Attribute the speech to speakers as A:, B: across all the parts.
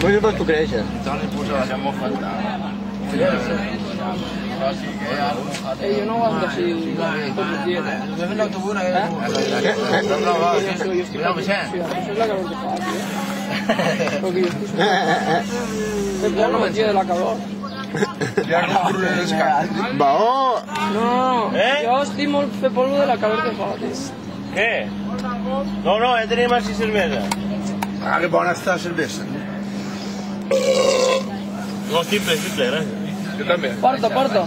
A: Come si tu créixer?
B: Toni puso la seva oferta.
C: Yo no aguanto así todos los días.
B: ¿Estás en l'autobús? Cuidado, Vicent.
C: Eso es la calor que fa, tío. Porque yo estoy súper... no me tiro de la calor.
A: Baó!
C: No, yo estoy molt fer polvo de la calor que fa, tío.
D: Què? No, tenim així cervesa.
A: Ah, que bona està la cervesa.
D: No, simple, gràcies.
A: Jo també.
C: Porta.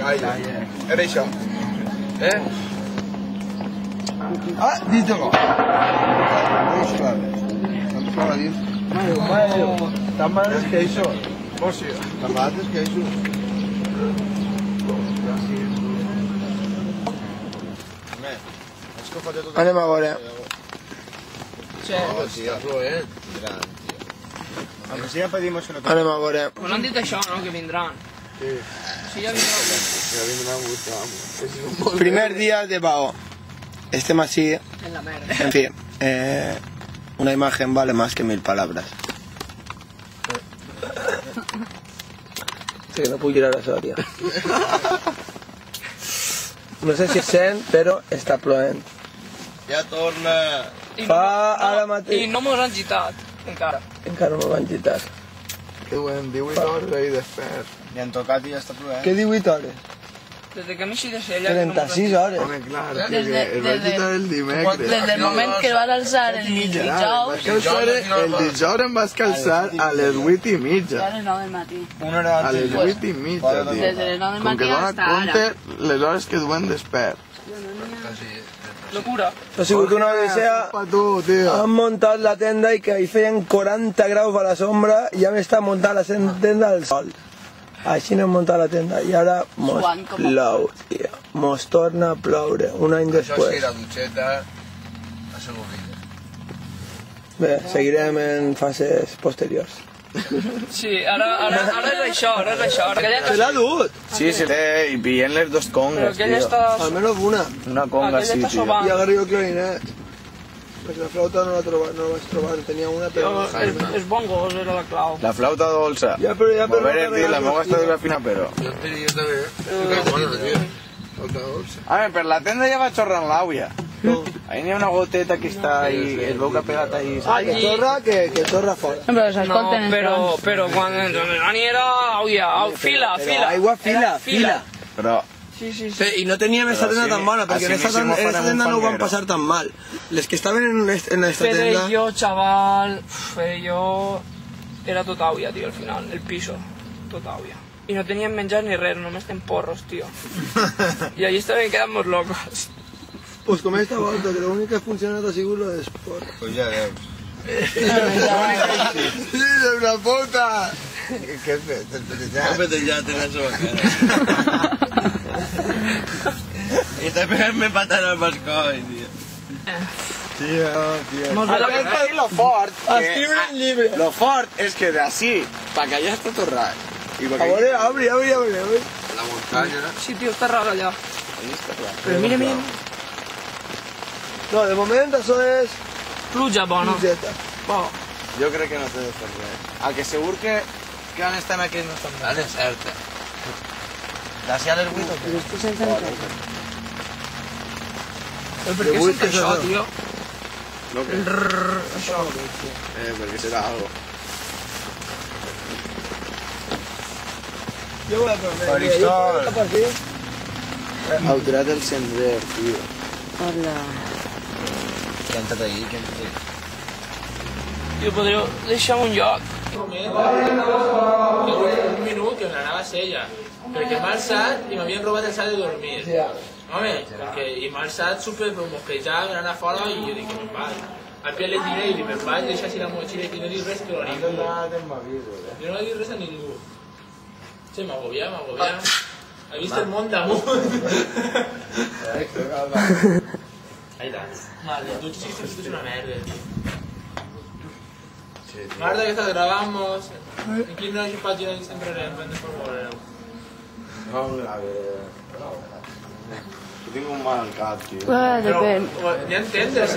A: Ai, era això. Ah, dítelo. Vamos, claro. Vamos a dir. Mario, tan barates que això. O sigui, tan barates que això. Anem a veure. Anem a veure.
C: Pues han dit això, no? Que vindran. Sí, ja vindran.
A: Primer día de Bao. Estem así.
C: En la merda.
A: En fin, una imagen vale más que 1000 palabras. Sí, no puc girar això, tia. No sé si es sent, però està plovent.
D: Ja torna.
A: Fa ara mateix...
C: I no mos han gitat, encara.
A: Encara no m'han gitat.
E: Que duen 18 hores ahí despert.
B: I han tocat i ja està plovent.
A: Què 18 hores?
C: Desde que m'he de Sella...
A: 36 hores.
E: Home, clar, que el vaig quitar el dimecres.
F: Desde el moment que van alçar el dijous...
E: El dijous em vas calçar a les 8:30.
F: A les 9 del matí.
E: A les 8:30, tio.
F: Desde les 9 del
E: Com que
F: matí
E: dona
F: hasta ara.
E: compte les hores que duen despert.
C: Locura.
A: Ha sigut una odissea.
E: Pa tu, tio.
A: Han montat la tenda i que hi feien 40 graus a la sombra i ja m'està muntant la tenda al sol. Així n'hem muntat la tenda i ara mos
F: Suant com a
A: plou, tio. Mos torna a ploure un any
B: Això sí,
A: després.
B: la dutxeta ha sigut vida.
A: Bé, seguirem en fases posteriors.
C: Sí, ara és això, ara aquella
A: Se l'ha dut!
B: Sí, i pillen les dos
C: Però
B: congues,
C: aquella
B: tio.
C: està...
A: Almenys una.
B: Una conga
C: Aquella
B: sí,
C: està
B: tio.
C: sovant.
A: I agarro clarinet. Perquè la flauta no la vaig trobar, en tenia una, però...
C: Els bongos era la clau.
B: La flauta dolça.
A: Ja, però...
B: Volver dir, la meva està desafina, però...
E: Jo també.
B: A veure, per la tenda ja va xorrant l'àuia. Ahí n'hi ha una goteta que està ahí, el veu que ha pegat ahí.
A: Ah, que torra fort.
F: Però s'escolten
C: No, però quan l'ani era... Fila.
A: Aigua fila.
B: Però...
C: Sí.
A: I no teníem esta tenda tan bona, perquè en esta tenda no ho van passar tan mal. Les que estaven en esta tenda...
C: Fede chaval... Fede era tot àuia, tio, al final. El piso. Tot àuia. I no teníem menjar ni res, només teníem porros, tio. I allí estaven quedant-nos locos.
A: Pues com esta volta, que l'únic que ha funcionat ha sigut lo d'esport.
B: Pues ja veus.
E: Sí, de una puta!
B: Què has fet?
D: M'ha petejat en la seva cara. I està pegant-me patant al bascoll, tio.
B: Tio.
A: Lo fort, escriure un llibre.
B: Lo fort és que d'ací, pa que allà està torrat. I
A: A veure, obri.
B: la muntanya,
C: Sí, tio, està rar allà.
B: allà està clar.
C: Però mira.
A: No, de moment això és
C: Pluja bona.
A: plugeta.
C: Bo.
B: Jo crec que no té de fer res. El que segur que han estat aquí no estan bé.
D: Ara és certa.
B: D'ací a les 8 o què?
C: Per què sent això, tio?
B: No, què?
C: Això.
B: Perquè serà algo.
A: Jo ho he aprovat.
B: Faristol. Heu tirat el cendrer, tio.
F: Hola.
B: Què ha entrat ahí?
C: Tio, podríeu deixar un lloc.
G: Un minut que me n'anava a Sella, perquè m'ha alçat i m'havien robat el sac de dormir. Home, perquè m'ha alçat super mosquejat, anant a fora i jo dic que me'n vaig. Al pie le diré i me'n vaig, deixar així la motxilla i no dic res però a ningú. Jo no he dit res a ningú. Sí, m'agobià. He vist el món damunt. Ahí tant. Vale, tu es una merda. Marta, que estás grabamos. ¿En qué no hay página que siempre reemprende por favor?
B: No, a ver... Yo tengo un mal al cap, tío.
F: Depèn.
G: Ya entiendes,